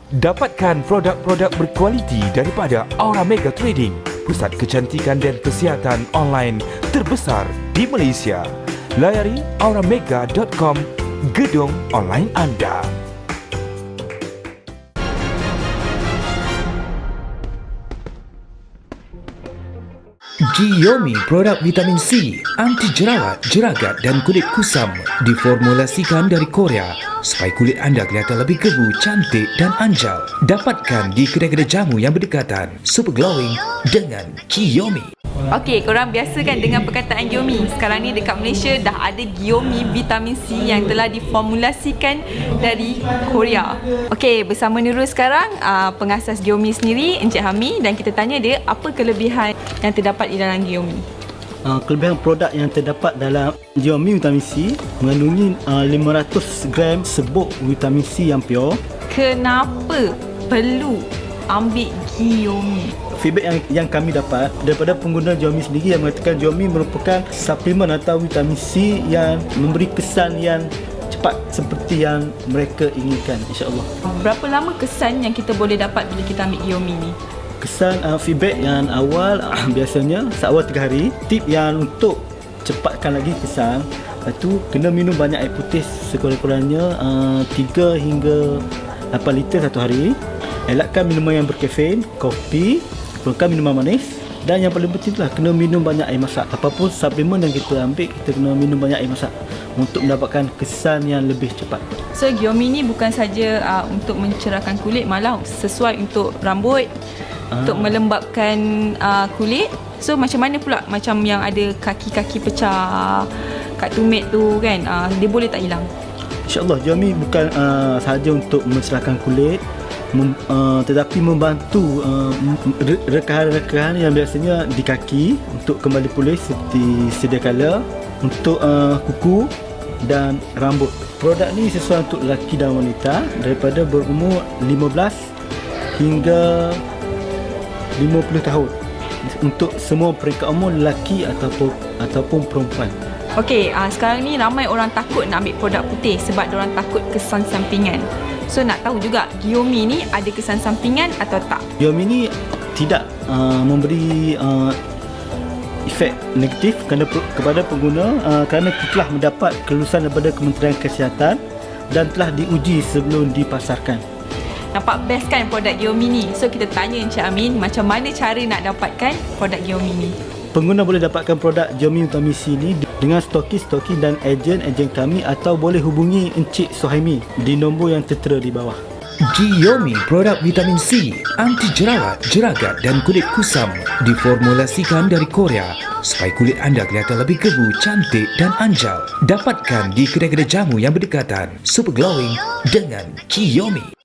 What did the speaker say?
Dapatkan produk-produk berkualiti daripada Aura Mega Trading, pusat kecantikan dan kesihatan online terbesar di Malaysia. Layari auramega.com, gedung online anda. Giomi produk vitamin C, anti jerawat, jeragat dan kulit kusam diformulasikan dari Korea supaya kulit anda kelihatan lebih gebu, cantik dan anjal. Dapatkan di kedai-kedai jamu yang berdekatan. Super glowing dengan Giomi. Okey, korang biasa kan dengan perkataan Giomi. Sekarang ni dekat Malaysia dah ada Giomi vitamin C yang telah diformulasikan dari Korea. Okey, bersama Nurul sekarang, pengasas Giomi sendiri, Encik Hami, dan kita tanya dia apa kelebihan yang terdapat di dalam Giomi. Kelebihan produk yang terdapat dalam Giomi vitamin C mengandungi 500 gram serbuk vitamin C yang pure. Kenapa perlu ambil Giomi? Feedback yang kami dapat daripada pengguna Giomi sendiri yang mengatakan Giomi merupakan suplemen atau vitamin C yang memberi kesan yang cepat seperti yang mereka inginkan, insya-Allah. Berapa lama kesan yang kita boleh dapat bila kita ambil Giomi ni? Kesan feedback yang awal biasanya seawal 3 hari. Tip yang untuk cepatkan lagi kesan, itu kena minum banyak air putih sekurang-kurangnya 3 hingga 8 liter satu hari. Elakkan minuman yang berkafein, kopi, kurangkan minuman manis, dan yang paling penting itulah kena minum banyak air masak. Apapun suplemen yang kita ambil, kita kena minum banyak air masak untuk mendapatkan kesan yang lebih cepat. So Giomi ni bukan saja untuk mencerahkan kulit, malah sesuai untuk rambut, untuk melembabkan kulit. So macam mana pula macam yang ada kaki-kaki pecah kat tumit tu kan, dia boleh tak hilang? InsyaAllah Giomi bukan sahaja untuk mencerahkan kulit, tetapi membantu rekahan-rekahan yang biasanya di kaki untuk kembali pulih seperti sedia kala, untuk kuku dan rambut. Produk ni sesuai untuk lelaki dan wanita daripada berumur 15 hingga 50 tahun, untuk semua peringkat umur, lelaki ataupun perempuan. Okey, sekarang ni ramai orang takut nak ambil produk putih sebab diorang takut kesan sampingan. So nak tahu juga Giomi ni ada kesan sampingan atau tak? Giomi ni tidak memberi efek negatif kepada pengguna kerana telah mendapat kelulusan daripada Kementerian Kesihatan dan telah diuji sebelum dipasarkan. Nampak best kan produk Giomi ni? So kita tanya Encik Amin, macam mana cara nak dapatkan produk Giomi ni? Pengguna boleh dapatkan produk Giomi vitamin C ni dengan stokis kami kami, atau boleh hubungi Encik Suhaimi di nombor yang tertera di bawah. Giomi produk vitamin C, anti jerawat, jeragat dan kulit kusam diformulasikan dari Korea supaya kulit anda kelihatan lebih gebu, cantik dan anjal. Dapatkan di kedai-kedai jamu yang berdekatan. Super glowing dengan Giomi.